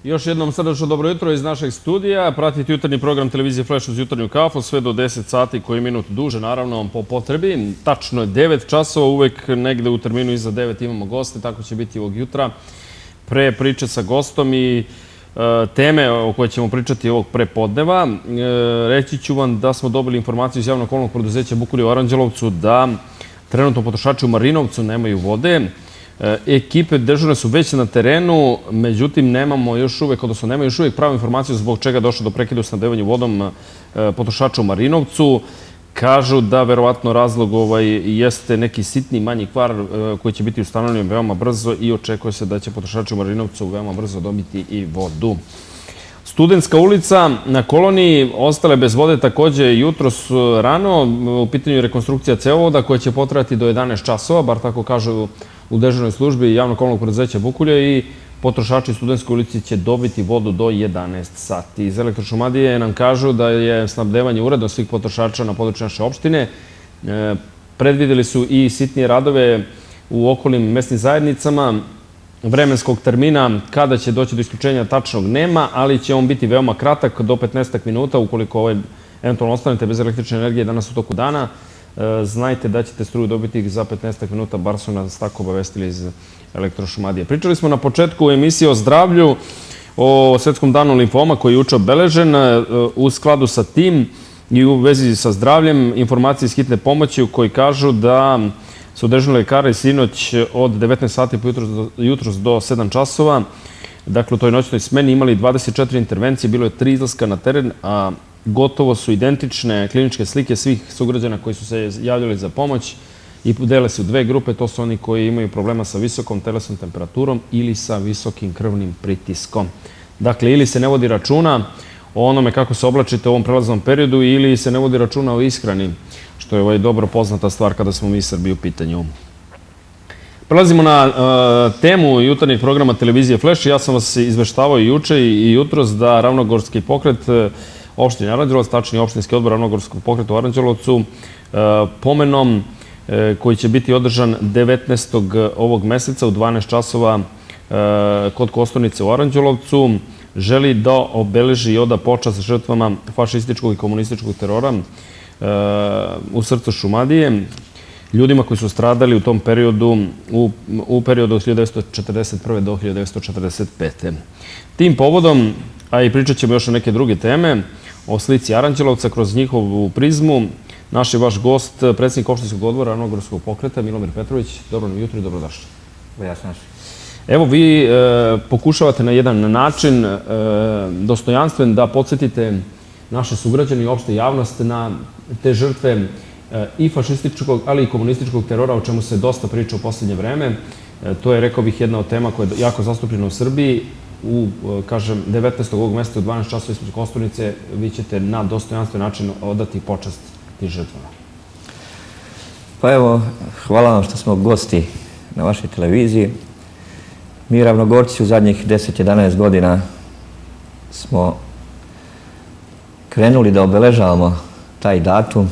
Još jednom srdačno dobro jutro iz našeg studija. Pratite jutarnji program televizije Flash uz jutarnju kafu sve do 10 sati, koji minut duže, naravno, po potrebi. Tačno je 9 časova, uvek negde u terminu iza 9 imamo goste, tako će biti ovog jutra. Pre priče sa gostom i teme o kojoj ćemo pričati ovog prepodneva. Reći ću vam da smo dobili informaciju iz javnog komunalnog preduzeća Bukulje u Aranđelovcu da trenutno potrošači u Marinovcu nemaju vode. Ekipe dežurne su već na terenu, međutim nemaju još uvek pravu informaciju zbog čega je došlo do prekida u snabdevanju vodom potrošača u Marinovcu. Kažu da verovatno razlog jeste neki sitni manji kvar koji će biti ustanovljen veoma brzo i očekuje se da će potrošači u Marinovcu veoma brzo dobiti i vodu. Studentska ulica na Koloniji ostale bez vode takođe jutros rano. U pitanju je rekonstrukcija cevovoda koja će potrajati do 11 časova, bar tako kažu u dežurnoj službi javnog komunalnog preduzeća Bukulje, i potrošači Studentske ulici će dobiti vodu do 11 sati. Iz Elektrošumadije nam kažu da je snabdevanje uredno svih potrošača na području naše opštine. Predvideli su i sitnije radove u okolnim mesnim zajednicama. Vremenskog termina kada će doći do isključenja tačnog nema, ali će on biti veoma kratak, do 15 minuta. Ukoliko eventualno ostanete bez električne energije danas u toku dana, znajte da ćete struju dobiti za 15 minuta, bar su nas tako obavestili iz Elektrošumadije. Pričali smo na početku emisije o zdravlju, o Svetskom danu limfoma koji je juče obeležen. U skladu sa tim i u vezi sa zdravljem, informacije iz hitne pomoći u koji kažu da su dežurni lekari sinoć od 19 sati jutros do 7 časova, dakle u toj noćnoj smeni, imali 24 intervencije, bilo je 3 izlaska na teren, a gotovo su identične kliničke slike svih sugrađana koji su se javljali za pomoć i dele se u dve grupe. To su oni koji imaju problema sa visokom telesnom temperaturom ili sa visokim krvnim pritiskom. Dakle, ili se ne vodi računa o onome kako se oblačite u ovom prelaznom periodu ili se ne vodi računa o ishrani, što je dobro poznata stvar kada smo mi Srbiji u pitanju. Prelazimo na temu jutarnjeg programa televizije Flash. Ja sam vas izveštavao i juče i jutros da Ravnogorski pokret opštine Aranđelovac, tačnije opštinski odbor Ravnogorskog pokreta u Aranđelovcu, pomenom koji će biti održan 19. ovog meseca u 12 časova kod Kosturnice u Aranđelovcu, želi da obeleži i oda počast žrtvama fašističkog i komunističkog terora u srcu Šumadije, ljudima koji su stradali u tom periodu, u periodu od 1941. do 1945. Tim povodom, a i pričat ćemo još o neke druge teme, o slici Aranđelovca kroz njihovu prizmu, naš je vaš gost, predsjednik opštinskog odbora Ravnogorskog pokreta, Milomir Petrović. Dobro nam jutro i dobrodošli. Evo, vi pokušavate na jedan način dostojanstven da podsjetite naše sugrađane i opšte javnost na te žrtve i fašističkog, ali i komunističkog terora, o čemu se dosta priča u poslednje vreme. To je, rekao bih, jedna od tema koja je jako zastupljena u Srbiji. U, kažem, 19. ovog meseca u 12 časova ispred Kosturnice vi ćete na dostojanstven način odati počast tim žrtvama. Pa evo, hvala vam što smo gosti na vašoj televiziji. Mi Ravnogorci u zadnjih 10-11 godina smo krenuli da obeležavamo taj datum,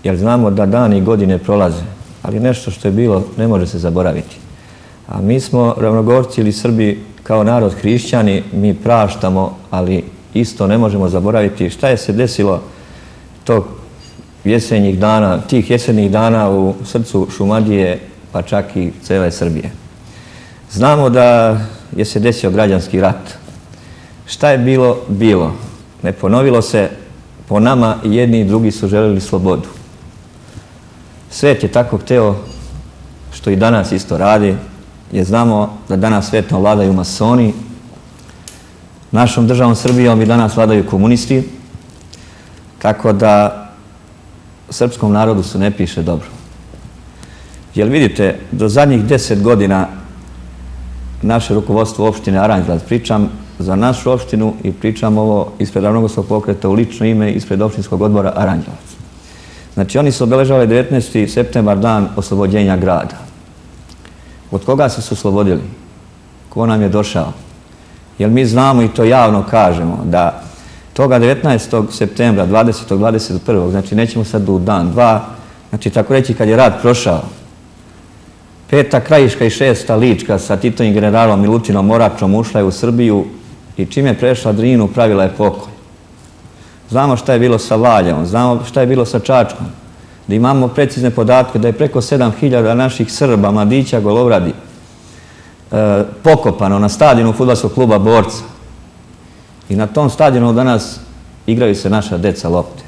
jer znamo da dani i godine prolaze, ali nešto što je bilo ne može se zaboraviti. A mi smo Ravnogorci ili Srbi kao narod hrišćani, mi praštamo, ali isto ne možemo zaboraviti šta je se desilo tih jesenjih dana u srcu Šumadije, pa čak i cele Srbije. Znamo da je se desio građanski rat. Šta je bilo, bilo. Ne ponovilo se, po nama i jedni i drugi su želeli slobodu. Svet je tako hteo, što i danas isto radi, jer znamo da danas svetom vladaju masoni, našom državom Srbijom i danas vladaju komunisti, tako da srpskom narodu se ne piše dobro. Jer vidite, do zadnjih 10 godina naše rukovodstvo opštine Aranđelovac, pričam za našu opštinu i pričam ovo ispred Ravnogorskog pokreta u lično ime ispred opštinskog odbora Aranđelovac. Znači, oni su obeležavali 19. septembar, dan oslobođenja grada. Od koga su se oslobodili? Ko nam je došao? Jer mi znamo i to javno kažemo da toga 19. septembra, 20. 21. znači nećemo sad u dan, dva, znači tako reći kad je rat prošao, 5. Krajiška i 6. Lička sa Titovim generalom Milutinom Moračom ušla je u Srbiju i čim je prešla Drinu pravila je pokolj. Znamo šta je bilo sa Valjevom, znamo šta je bilo sa Čačkom, da imamo precizne podatke da je preko 7.000 naših Srba, mladića, golovradi pokopano na stadionu fudbalskog kluba Borca. I na tom stadionu danas igraju se naša deca lopte.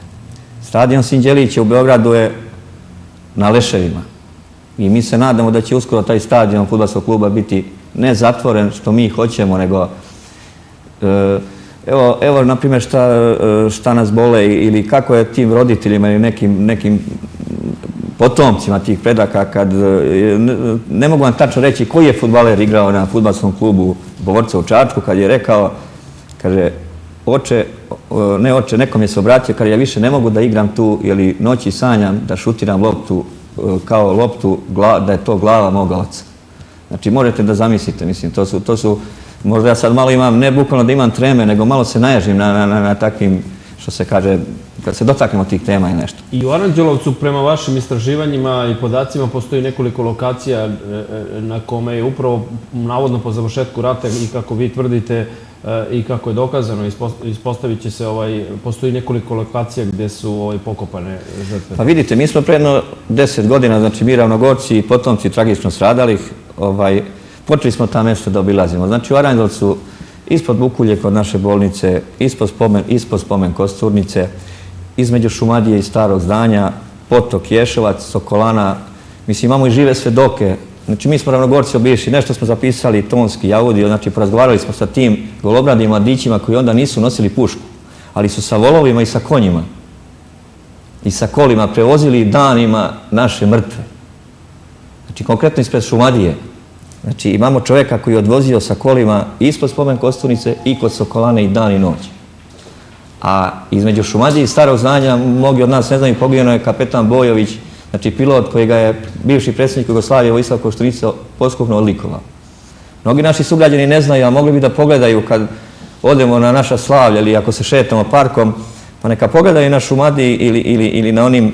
Stadion Sinđelića u Beogradu je na leševima. I mi se nadamo da će uskoro taj stadion fudbalskog kluba biti ne zatvoren što mi hoćemo, nego evo na primjer šta nas bole ili kako je tim roditeljima ili nekim potomcima tih predaka kad ne mogu vam tačno reći koji je fudbaler igrao na fudbalskom klubu Borca u Čačku kad je rekao, kaže, oče, nekom je se obratio, kaže, ja više ne mogu da igram tu, jer noći sanjam da šutiram loptu kao loptu, da je to glava moga oca. Znači, možete da zamislite, mislim, to su, možda ja sad malo imam, ne bukvalno da imam treme, nego malo se naježim na takvim, što se kaže, kad se dotaknemo tih tema i nešto. I u Aranđelovcu, prema vašim istraživanjima i podacima, postoji nekoliko lokacija na kome je upravo, navodno po završetku rata i kako vi tvrdite i kako je dokazano, ispostavit će se, postoji nekoliko lokacija gde su pokopane žrtve. Pa vidite, mi smo predno 10 godina, znači mi Ravnogorci i potomci tragično stradalih, počeli smo ta mesta da obilazimo. Znači u Aranđelovcu, ispod Bukulje kod naše bolnice, ispod spomen Kosturnice, između Šumadije i Starog zdanja, potok Ješovac, Sokolana, mislim imamo i žive svedoke. Znači mi smo Ravnogorci obišli, nešto smo zapisali tonski, audio, znači porazgovarali smo sa tim golobradnim mladićima koji onda nisu nosili pušku, ali su sa volovima i sa konjima i sa kolima prevozili danima naše mrtve. Znači konkretno ispred Šumadije. Znači imamo čovjeka koji je odvozio sa kolima ispod spomen Kosturnice i kod Sokolane i dan i noć. A između Šumadije i Starog zdanja, mnogi od nas ne znaju, poginuo je kapetan Bojović, znači pilot koji ga je bivši predsjednik Jugoslavije Vojislav Koštunica posthumno odlikovao. Mnogi naši sugrađani ne znaju, a mogli bi da pogledaju kad odemo na naša slavlja ili ako se šetamo parkom, pa neka pogledaju na Šumadiji ili na onim,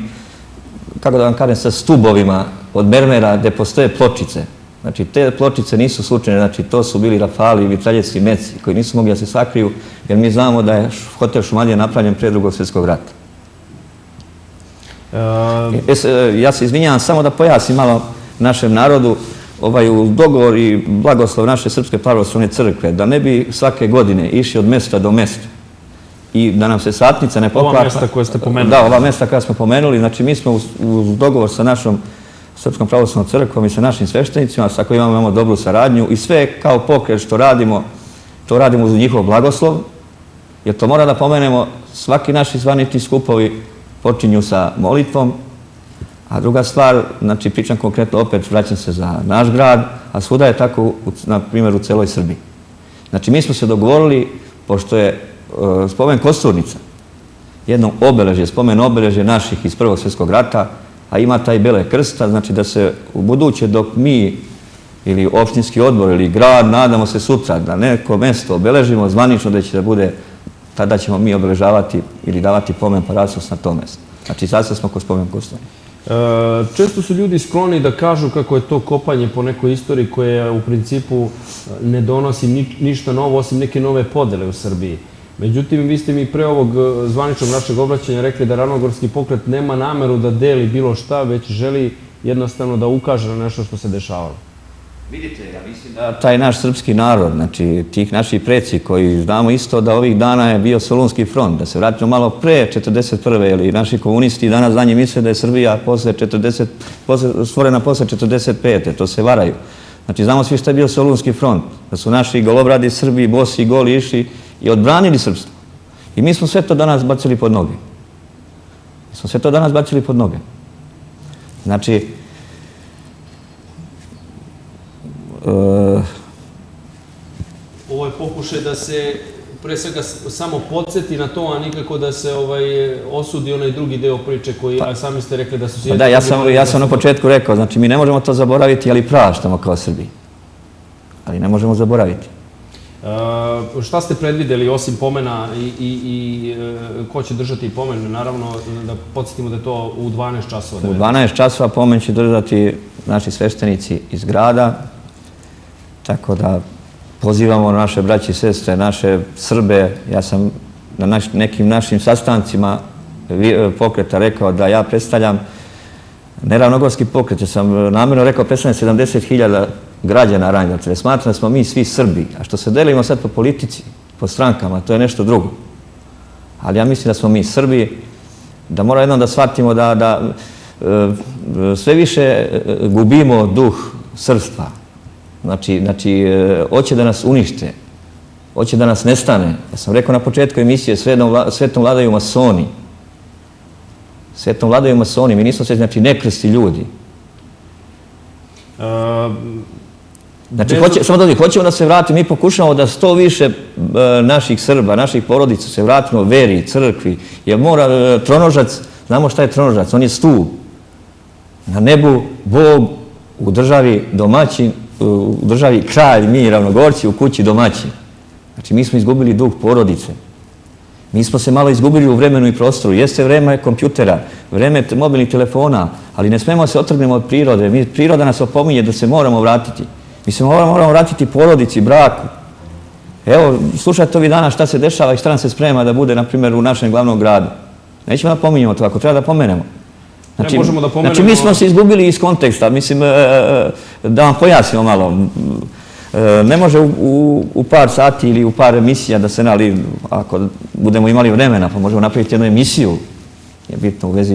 kako da vam kažem, sa stubovima od mermera gde postoje pločice. Znači, te pločice nisu slučajne, znači, to su bili rafali i mitraljevski meci koji nisu mogli da se sakriju, jer mi znamo da je hotel Šumadija napravljen pre Drugog svjetskog rata. Ja se izvinjavam, samo da pojasnim malo našem narodu, u dogovor i blagoslov naše Srpske pravoslavne crkve, da ne bi svake godine išli od mesta do mesta i da nam se satnica ne poklapa. Ova mesta koje ste pomenuli. Da, ova mesta koja smo pomenuli, znači mi smo uz dogovor sa našom Srpskom pravoslavnom crkvom i sa našim sveštenicima, sa kojima imamo dobru saradnju i sve kao pokret što radimo, to radimo uz njihov blagoslov, jer to mora da pomenemo, svaki naši zvanični skupovi počinju sa molitvom, a druga stvar, znači pričam konkretno opet, vraćam se za naš grad, a svuda je tako, na primjer, u celoj Srbiji. Znači mi smo se dogovorili, pošto je spomen Kosturnica, jedno obeležje, spomen obeležje naših iz Prvog svjetskog rata, a ima taj bele krsta, znači da se u buduće dok mi ili opštinski odbor ili grad, nadamo se sutra da neko mesto obeležimo zvanično da će da bude, tada ćemo mi obeležavati ili davati pomen Parasos na to mesto. Znači sad smo kod spomen Kosturnica. Često su ljudi skloni da kažu kako je to kopanje po nekoj istoriji koja u principu ne donosi ništa novo osim neke nove podele u Srbiji. Međutim, vi ste mi pre ovog zvaničnog našeg obraćanja rekli da Ravnogorski pokret nema nameru da deli bilo šta, već želi jednostavno da ukaže na nešto što se dešavalo. Vidite, ja mislim da taj naš srpski narod, znači tih naših preci koji znamo isto da ovih dana je bio Solunski front, da se vratimo malo pre 1941. Jer naši komunisti danas danje misle da je Srbija stvorena posle 1945. To se varaju. Znači znamo svi šta je bio Solunski front, da su naši golobradi Srbi, bosi i goli išli i odbranili srpstvo. I mi smo sve to danas bacili pod noge. Znači, ovo je pokušaj da se pre svega samo podsjeti na to, a nikako da se osudi onaj drugi deo priče koji, a sami ste rekli da su se... Da, ja sam na početku rekao, znači mi ne možemo to zaboraviti, ali praštamo kao Srbi. Ali ne možemo zaboraviti. Šta ste predvideli osim pomena i ko će držati pomen? Naravno, da podsjetimo da je to u 12 časova. U 12 časova pomen će držati naši sveštenici iz grada, tako da pozivamo naše braće i sestre, naše Srbe. Ja sam na nekim našim sastancima pokreta rekao da ja predstavljam neravnogorski pokret. Ja sam namjerno rekao predstavljam 70.000 građana Aranđelovca, jer smatram da smo mi svi Srbi. A što se delimo sad po politici, po strankama, to je nešto drugo. Ali ja mislim da smo mi Srbi, da moramo jednom da shvatimo da sve više gubimo duh srpstva. Znači, hoće da nas unište, hoće da nas nestane. Ja sam rekao na početku emisije, svetom vladaju masoni. Svetom vladaju masoni, mi nismo sve, znači, nekrsti ljudi. Znači, hoćemo da se vratimo, mi pokušamo da što više naših Srba, naših porodica se vratimo veri, crkvi, jer mora tronožac, znamo šta je tronožac, on je stup. Na nebu Bog, u državi domaćin, u državi kralj, mi Ravnogorci, u kući domaćin. Znači, mi smo izgubili duh porodice. Mi smo se malo izgubili u vremenu i prostoru. Jeste vreme kompjutera, vreme mobilnih telefona, ali ne smemo se otrgnemo od prirode. Priroda nas opominje da se moramo vratiti. Mi se moramo vratiti porodici, braku. Evo, slušajte ovih dana šta se dešava i šta nam se sprema da bude, na primjer, u našem glavnom gradu. Nećemo da pominjemo to, ako treba da pomenemo. Znači, mi smo se izgubili iz konteksta. Mislim, da vam pojasnimo malo. Ne može u par sati ili u par emisija da se ako budemo imali vremena, pa možemo napraviti jednu emisiju, je bitno u vezi,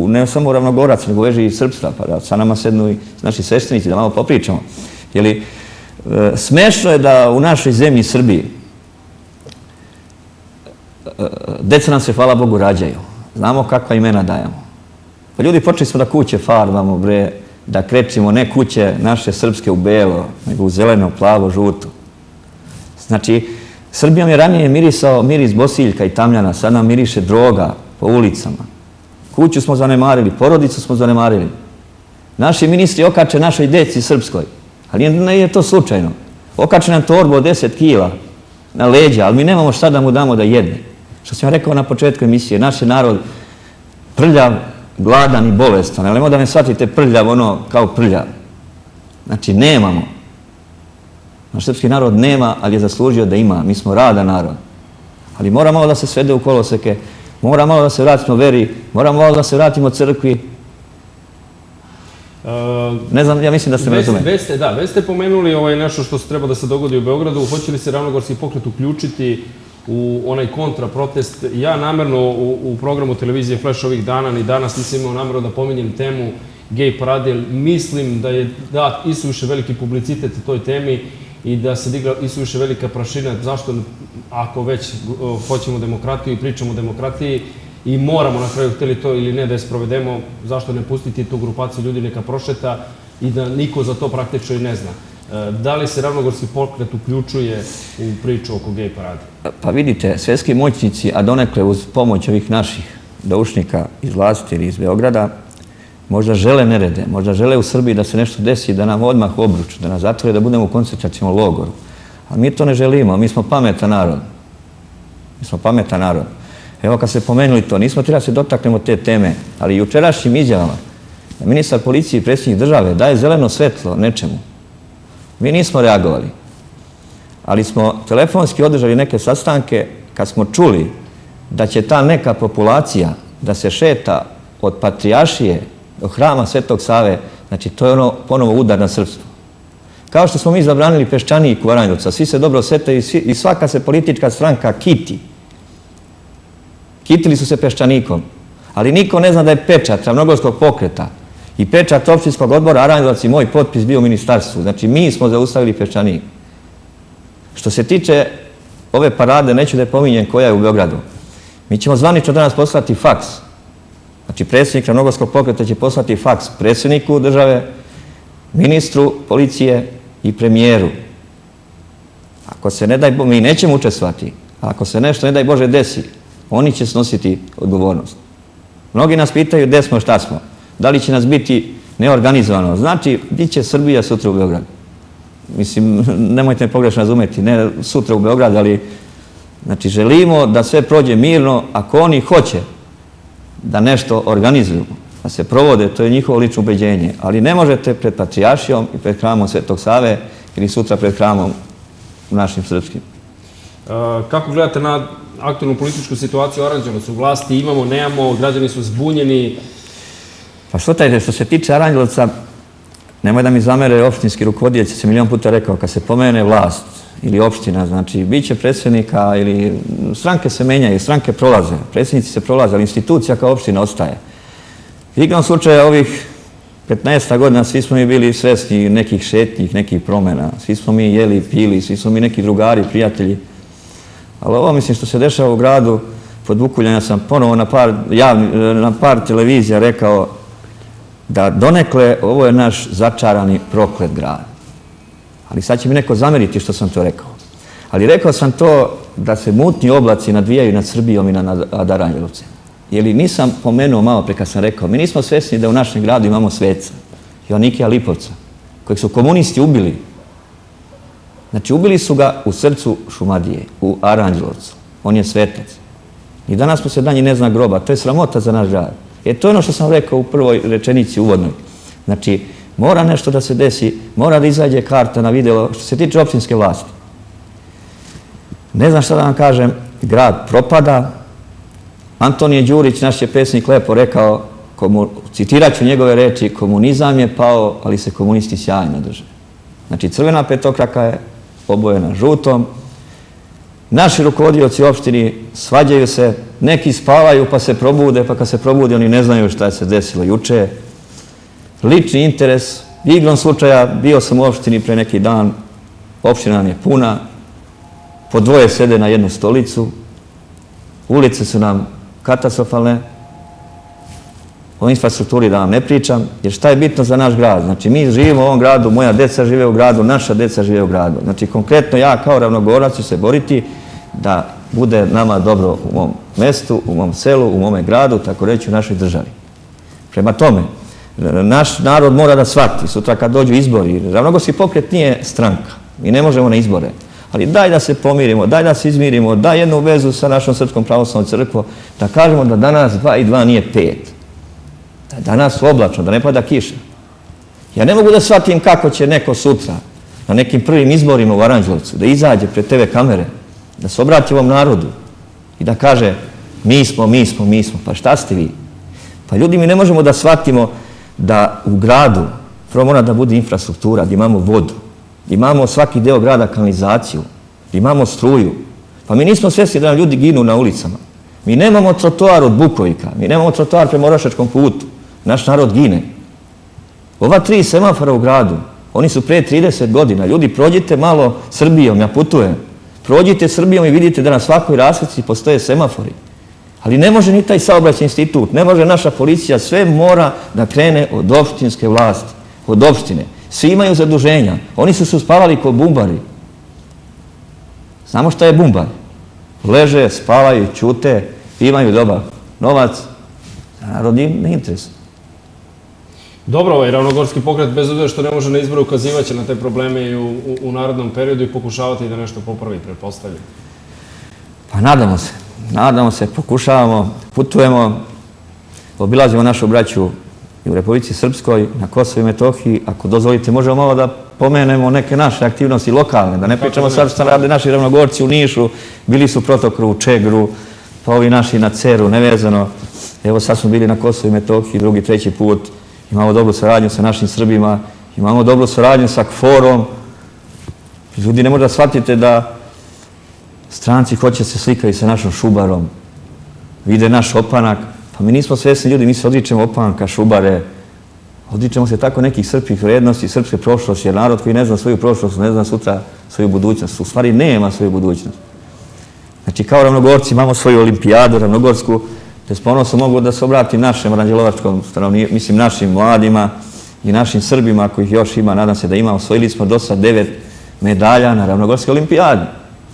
ne samo Ravnogorac, nego u vezi i srpstva, pa da sa nama sednu i naši sveštenici, da malo popričamo. Jer smešno je da u našoj zemlji Srbiji deca nam se, hvala Bogu, rađaju. Znamo kakva imena dajemo. Pa ljudi, počeli smo da kuće farbamo, bre, da krečimo ne kuće naše srpske u belo, nego u zeleno, plavo, žuto. Znači, Srbijom je ranije mirisao miris bosiljka i tamljana, sad nam miriše droga po ulicama. Kuću smo zanemarili, porodicu smo zanemarili. Naši ministri okače našoj deci srpskoj, ali nije to slučajno. Okače nam torbu od 10 kila na leđa, ali mi nemamo šta da mu damo da jedne. Što sam rekao na početku emisije, naš je narod prljav, gladan i bolestan, ali nemoj da me shvatite prljav, ono kao prljav. Znači, nemamo. Naš srpski narod nema, ali je zaslužio da ima. Mi smo radan narod. Ali mora malo da se svede u koloseke, mora malo da se vratimo veri, mora malo da se vratimo crkvi. Ne znam, ja mislim da ste me razumeli. Već ste pomenuli nešto što se treba da se dogodi u Beogradu. Hoće li se Ravnogorski pokret uključiti u onaj kontraprotest? Ja namerno u programu televizije Flash ovih dana ni danas nisam imao nameru da pominjem temu gej parade. Mislim da je dat isuviše veliki publicitet toj temi i da se digla isuviše velika prašina. Zašto, ako već hoćemo demokratiju i pričamo o demokratiji i moramo na kraju hteli to ili ne da je sprovedemo, zašto ne pustiti tu grupaciju ljudi neka prošeta i da niko za to praktično i ne zna. Da li se Ravnogorski pokret uključuje u priču oko gej parade? Pa vidite, svetski moćnici, a donekle uz pomoć ovih naših doušnika iz vlasti ili iz Beograda, možda žele nerede, možda žele u Srbiji da se nešto desi, da nam odmah obruču, da nas zatvore, da budemo u koncentracionom logoru. Ali mi to ne želimo, mi smo pametan narod. Mi smo pametan narod. Evo, kad ste pomenuli to, nismo trebali da se dotaknemo te teme, ali jučerašnjim izjavama ministar policije i predsjednik države daje zeleno svetlo nečemu. Mi nismo reagovali, ali smo telefonski održali neke sastanke kad smo čuli da će ta neka populacija da se šeta od Patrijaršije do hrama Svetog Save, znači to je ono ponovo udar na srpstvo. Kao što smo mi zabranili Peščanik u Aranđelovcu, svi se dobro sete i svaka se politička stranka kiti. Kitili su se Peščanikom, ali niko ne zna da je pečat Ravnogorskog pokreta i pečat opštinskog odbora Aranđelovac i moj potpis bio u ministarstvu. Znači, mi smo zaustavili Peščanik. Što se tiče ove parade, neću da je pominjem koja je u Beogradu. Mi ćemo zvanično danas poslati faks. Znači, predsjednik Ravnogorskog pokreta će poslati faks predsjedniku države, ministru policije i premijeru. Ako se ne daj Bože, mi nećemo učestvati. Ako se nešto, ne daj Bože, desi, oni će snositi odgovornost. Mnogi nas pitaju gde smo, šta smo. Da li će nas biti neorganizovano? Znači, bit će Srbija sutra u Beogradu. Mislim, nemojte me pogrešno razumeti, ne sutra u Beogradu, ali znači, želimo da sve prođe mirno. Ako oni hoće da nešto organizuju, da se provode, to je njihovo lično ubeđenje. Ali ne možete pred Patrijaršijom i pred hramom Svetog Save ili sutra pred hramom našim srpskim. Kako gledate na aktualnu političku situaciju u Aranđelovcu? Vlasti imamo, nemamo, građani su zbunjeni. Pa što se tiče Aranđelovca, nemoj da mi zamere opštinski rukovodioc, se milion puta rekao, kad se pomene vlast ili opština, znači, bit će predsjednika ili stranke se menjaju, stranke prolaze, predsjednici se prolaze, ali institucija kao opština ostaje. Igrom slučaja ovih 15 godina svi smo mi bili svesni nekih šetnjih, nekih promjena, svi smo mi jeli, pili, svi smo mi neki drugari, prijatelji. Ali ovo, mislim, što se dešava u gradu, pod Vukuljem, ja sam ponovo na par televizija rekao da donekle ovo je naš začarani proklet grad. Ali sad će mi neko zameriti što sam to rekao. Ali rekao sam to da se mutni oblaci nadvijaju nad Srbijom i nad Aranđelovcem. Jer nisam pomenuo malo pre kad sam rekao, mi nismo svesni da u našem gradu imamo sveca, Joannikija Lipovca, kojeg su komunisti ubili. Znači, ubili su ga u srcu Šumadije, u Aranđelovcu. On je svetac. I danas mu se danji ne zna groba. To je sramota za naš grad. To je ono što sam rekao u prvoj rečenici uvodnoj. Znači, mora nešto da se desi, mora da izađe karta na video što se tiče opštinske vlasti. Ne znam šta da vam kažem, grad propada. Antonije Đurić, naš je pesnik, lepo rekao, citirat ću njegove reči, komunizam je pao, ali se komunisti sjajno drže. Znači, crvena petokraka je obojena žutom. Naši rukovodioci u opštini svađaju se, neki spavaju pa se probude, pa kad se probude oni ne znaju šta se desilo juče. Lični interes, igrom slučaja, bio sam u opštini pre neki dan, opština nam je puna, po dvoje sede na jednu stolicu, ulice su nam katastrofalne, o infrastrukturi da vam ne pričam, jer šta je bitno za naš grad? Znači, mi živimo u ovom gradu, moja deca žive u gradu, naša deca žive u gradu. Znači, konkretno ja kao Ravnogorac ću se boriti da bude nama dobro u mom mestu, u mom selu, u mome gradu, tako reći u našoj državi. Prema tome, naš narod mora da shvati, sutra kad dođu izbori, Ravnogorski pokret nije stranka, mi ne možemo na izbore, ali daj da se pomirimo, daj da se izmirimo, daj jednu vezu sa našom Srpskom pravoslavnom crkvom, da kažemo da danas 2 i 2 nije 5. Da je danas oblačno, da ne pada kiša. Ja ne mogu da shvatim kako će neko sutra na nekim prvim izborima u Aranđelovcu da izađe pred TV kamere, da se obrati ovom narodu i da kaže mi smo. Pa šta ste vi? Pa ljudi, mi ne možemo da shvatimo da u gradu prvo mora da bude infrastruktura, da imamo vodu, da imamo svaki deo grada kanalizaciju, da imamo struju. Pa mi nismo svesni da nam ljudi ginu na ulicama. Mi nemamo trotoar od Bukovika, mi nemamo trotoar prema Orašačkom putu. Naš narod gine. Ova 3 semafora u gradu, oni su pre 30 godina. Ljudi, prođite malo Srbijom, ja putujem. Prođite Srbijom i vidite da na svakoj rasveci postoje semafori. Ali ne može ni taj saobraćajni institut, ne može naša policija, sve mora da krene od opštinske vlasti, od opštine. Svi imaju zaduženja. Oni su se uspavali kao bumbari. Znamo šta je bumbar? Leže, spavaju, ćute, imaju dobar novac. Narod ne interesuje. Dobro, ovaj Ravnogorski pokret, bez obzira što ne može na izbore, ukazivaće na te probleme i u narodnom periodu i pokušavati da nešto popravi, pretpostavljam. Pa nadamo se, pokušavamo, putujemo, obilazimo našu braću i u Republici Srpskoj, na Kosovu i Metohiji. Ako dozvolite, možemo malo da pomenemo neke naše aktivnosti lokalne, da ne pričamo sad što rade naši Ravnogorci u Nišu, bili su protokru u Čegru, pa ovi naši na Ceru, nevezano. Evo sad smo bili na Kosovu i Metohiji, 2., 3. put. Imamo dobru saradnju sa našim Srbima, imamo dobru saradnju sa KFOR-om. Ljudi, ne možda shvatite da stranci hoće se slikati sa našom Šubarom, vide naš opanak. Pa mi nismo svesni ljudi, mi se odričemo opanka, Šubare, odričemo se tako nekih srpskih vrednosti, srpske prošlosti, jer narod koji ne zna svoju prošlost, ne zna sutra svoju budućnost, u stvari nema svoju budućnost. Znači, kao Ravnogorci imamo svoju olimpijadu ravnogorsku, te s ponosom mogu da se obratim našem aranđelovačkom stanovništvu, mislim našim mladima i našim Srbima, kojih još ima, nadam se da ima. Osvojili smo do sad 9 medalja na Ravnogorskoj olimpijadi.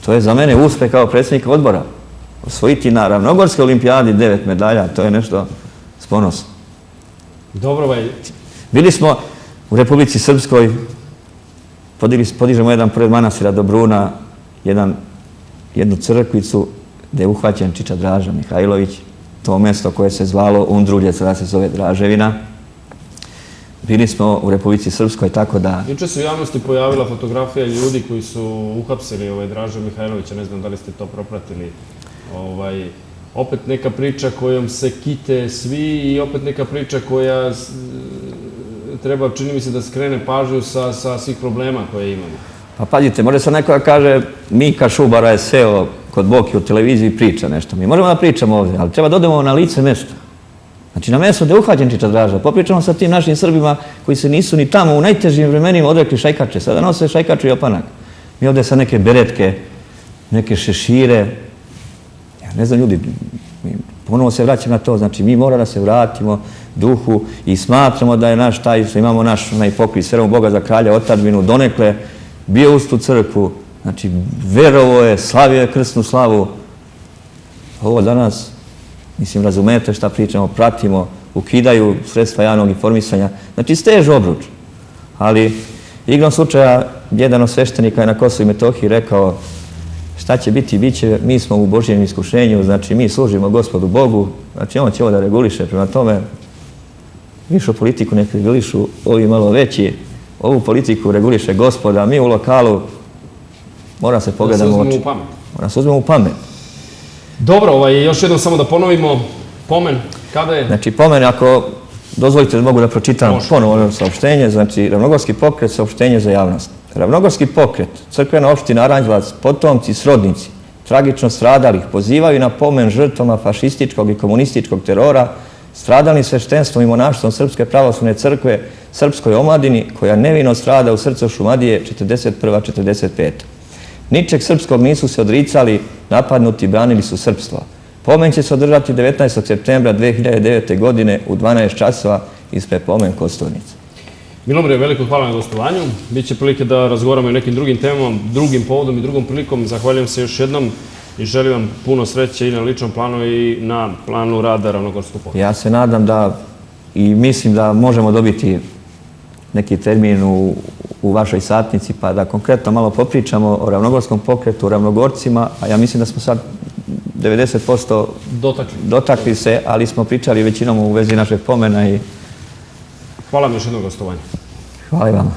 To je za mene uspeh kao predsjednika odbora. Osvojiti na Ravnogorskoj olimpijadi 9 medalja, to je nešto s ponosom. Dobro, Bili smo u Republici Srpskoj, podižemo jedan pored manastira do Bruna, jednu crkvicu gde je uhvaćen čiča Draža Mihajlović, to mjesto koje se zvalo Undrulje, sada se zove Draževina. bili smo u Republici Srpskoj, tako da... Juče se u javnosti pojavila fotografija ljudi koji su uhapsili Draža Mihajlovića, ne znam da li ste to propratili. Opet neka priča kojom se kite svi i opet neka priča koja treba, čini mi se, da skrene pažnju sa svih problema koje imamo. Pa pazite, može sad neko da kaže Mika Šubara je seo kod Boki u televiziji i priča nešto. Mi možemo da pričamo ovdje, ali treba da odemo na lice mesta. Znači na mesto da je uhađen Čiča Draža. Popričamo sa tim našim Srbima koji se nisu ni tamo u najtežim vremenima odrekli šajkače. Sada nose šajkaču i opanak. Mi ovdje sa neke beretke, neke šešire. Ja ne znam ljudi, ponovo se vraćamo na to. Znači mi moramo da se vratimo duhu i smatramo da je naš taj, što imamo naš pokoj, sveramo Boga za kralja, otadžbinu, donekle bio uz tu crkvu. Znači verovo je, slavio je krsnu slavu. Ovo danas, mislim, razumete šta pričamo, pratimo, ukidaju sredstva javnog informisanja. Znači, stežu obruč. Ali, igrom slučaja, jedan od sveštenika je na Kosovu i Metohiji rekao šta će biti, bit će, mi smo u Božjem iskušenju, znači mi služimo Gospodu Bogu, znači on će ovo da reguliše. Prema tome, višu politiku nek regulišu ovi malo veći, ovu politiku reguliše Gospod, a mi u lokalu mora se pogledamo u oči. Mora se uzmemo u pamet. Dobro, još jednom samo da ponovimo, pomen, kada je? Znači, pomen, ako dozvolite da mogu da pročitam ponovo saopštenje, znači, Ravnogorski pokret, saopštenje za javnost. Ravnogorski pokret, crkvena opština Aranđelovac, potomci, srodnici, tragično stradalih, pozivaju na pomen žrtvama fašističkog i komunističkog terora, stradalnim sveštenstvom i monaštvom Srpske pravoslavne crkve, srpskoj omladini, koja nevino strada u srcu Šumadije 41-45. Ničeg srpskog nisu se odricali, napadnuti, branili su srpstvo. Pomen će se održati 19. septembra 2009. godine u 12 časova ispred Pomen Kosturnice. Milomire, veliko hvala na gostovanju. Biće prilike da razgovaramo i o nekim drugim temama, drugim povodom i drugom prilikom. Zahvaljujem se još jednom i želim vam puno sreće i na ličnom planu i na planu rada Ravnogorskog pokreta. Ja se nadam da i mislim da možemo dobiti neki termin u vašoj satnici, pa da konkretno malo popričamo o Ravnogorskom pokretu, o Ravnogorcima, a ja mislim da smo sad 90% dotakli se, ali smo pričali većinom u vezi našeg pomena. Hvala vam još jednog gostovanja. Hvala i vama.